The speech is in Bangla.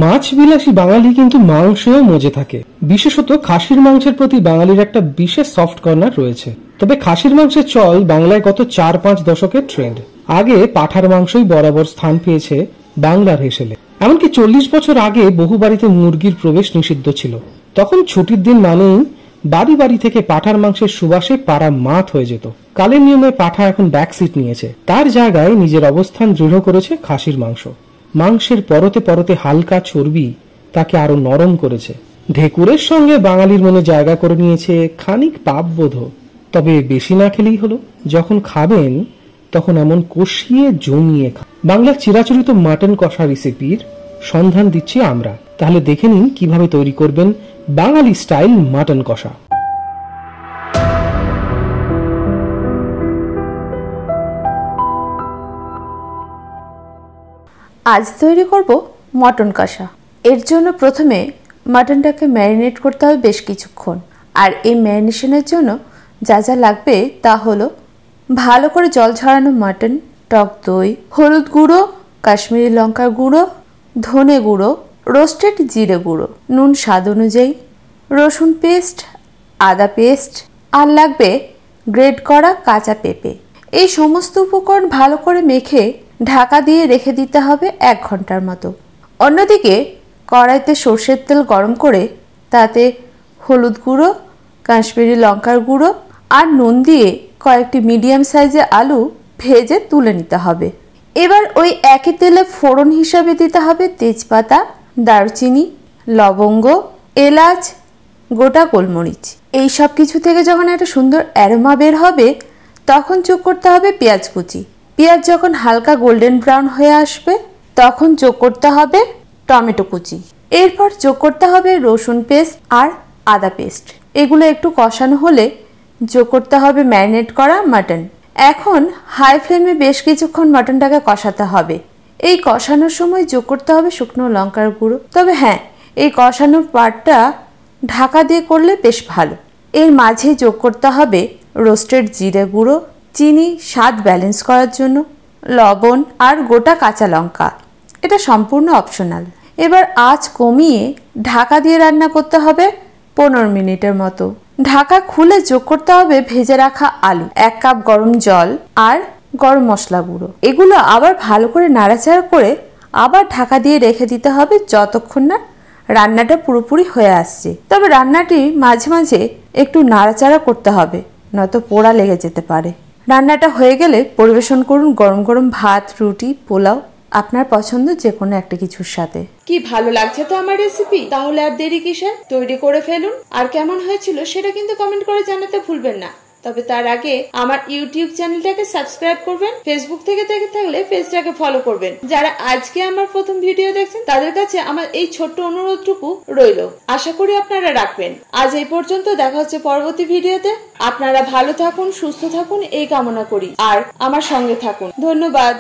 মাছ বিলাসী বাঙালি কিন্তু মাংসেও মজে থাকে। বিশেষত খাসির মাংসের প্রতি বাঙালির একটা বিশেষ সফট কর্নার রয়েছে। তবে খাসির মাংসের চল বাংলায় গত 4-5 দশকের ট্রেন্ড। আগে পাঁঠার মাংসই বরাবর স্থান পেয়েছে বাংলার হেসেলে। এমনকি 40 বছর আগে বহু বাড়িতে মুরগির প্রবেশ নিষিদ্ধ ছিল। তখন ছুটির দিন মানেই বাড়ি বাড়ি থেকে পাঁঠার মাংসের সুবাসে পাড়া মাত হয়ে যেত। কালের নিয়মে পাঁঠা এখন ব্যাকসিট নিয়েছে, তার জায়গায় নিজের অবস্থান দৃঢ় করেছে খাসির মাংস। মাংসের পরতে পরতে হালকা চর্বি তাকে আরো নরম করেছে। ঢেকুরের সঙ্গে বাঙালির মনে জায়গা করে নিয়েছে খানিক পাপবোধ। তবে বেশি না খেলেই হলো। যখন খাবেন তখন এমন কষিয়ে জমিয়ে খান। বাংলার চিরাচরিত মাটন কষা রেসিপির সন্ধান দিচ্ছি আমরা। তাহলে দেখে নিন কিভাবে তৈরি করবেন বাঙালি স্টাইল মাটন কষা। আজ তৈরি করব মটন কষা। এর জন্য প্রথমে মাটনটাকে ম্যারিনেট করতে হবে বেশ কিছুক্ষণ। আর এই ম্যারিনেশনের জন্য যা যা লাগবে তা হলো ভালো করে জল ঝরানো মাটন, টক দই, হলুদ গুঁড়ো, কাশ্মীরি লঙ্কার গুঁড়ো, ধনে গুঁড়ো, রোস্টেড জিরে গুঁড়ো, নুন স্বাদ অনুযায়ী, রসুন পেস্ট, আদা পেস্ট, আর লাগবে গ্রেট করা কাঁচা পেঁপে। এই সমস্ত উপকরণ ভালো করে মেখে ঢাকা দিয়ে রেখে দিতে হবে 1 ঘন্টার মতো। অন্যদিকে কড়াইতে সর্ষের তেল গরম করে তাতে হলুদ গুঁড়ো, কাশ্মীরি লঙ্কার গুঁড়ো আর নুন দিয়ে কয়েকটি মিডিয়াম সাইজের আলু ভেজে তুলে নিতে হবে। এবার ওই একই তেলে ফোড়ন হিসাবে দিতে হবে তেজপাতা, দারুচিনি, লবঙ্গ, এলাচ, গোটা গোলমরিচ। এই সব কিছু থেকে যখন একটা সুন্দর অ্যারোমা বের হবে তখন যোগ করতে হবে পেঁয়াজ কুচি। পেঁয়াজ যখন হালকা গোল্ডেন ব্রাউন হয়ে আসবে তখন যোগ করতে হবে টমেটো কুচি। এরপর যোগ করতে হবে রসুন পেস্ট আর আদা পেস্ট। এগুলো একটু কষানো হলে যোগ করতে হবে ম্যারিনেট করা মাটন। এখন হাই ফ্লেমে বেশ কিছুক্ষণ মাটনটাকে কষাতে হবে। এই কষানোর সময় যোগ করতে হবে শুকনো লঙ্কার গুঁড়ো। তবে হ্যাঁ, এই কষানোর পার্টটা ঢাকা দিয়ে করলে বেশ ভালো। এর মাঝে যোগ করতে হবে রোস্টেড জিরে গুঁড়ো, চিনি স্বাদ ব্যালেন্স করার জন্য, লবণ আর গোটা কাঁচা লঙ্কা। এটা সম্পূর্ণ অপশনাল। এবার আঁচ কমিয়ে ঢাকা দিয়ে রান্না করতে হবে 15 মিনিটের মতো। ঢাকা খুলে যোগ করতে হবে ভেজে রাখা আলু, 1 কাপ গরম জল আর গরম মশলা গুঁড়ো। এগুলো আবার ভালো করে নাড়াচাড়া করে আবার ঢাকা দিয়ে রেখে দিতে হবে যতক্ষণ না রান্নাটা পুরোপুরি হয়ে আসছে। তবে রান্নাটি মাঝে মাঝে একটু নাড়াচাড়া করতে হবে, নয়তো পোড়া লেগে যেতে পারে। রান্নাটা হয়ে গেলে পরিবেশন করুন গরম গরম ভাত, রুটি, পোলাও, আপনার পছন্দ যে কোনো একটা কিছুর সাথে। কি ভালো লাগছে তো আমার রেসিপি? তাহলে আর দেরি কিসের, তৈরি করে ফেলুন। আর কেমন হয়েছিল সেটা কিন্তু কমেন্ট করে জানাতে ভুলবেন না। তবে তার আগে আমার ইউটিউব চ্যানেলটাকে সাবস্ক্রাইব করবেন। ফেসবুক থেকে দেখে থাকলে পেজটাকে ফলো করবেন। যারা আজকে আমার প্রথম ভিডিও দেখছেন তাদের কাছে আমার এই ছোট্ট অনুরোধটুকু রইল, আশা করি আপনারা রাখবেন। আজ এই পর্যন্ত, দেখা হচ্ছে পরবর্তী ভিডিওতে। আপনারা ভালো থাকুন, সুস্থ থাকুন এই কামনা করি, আর আমার সঙ্গে থাকুন। ধন্যবাদ।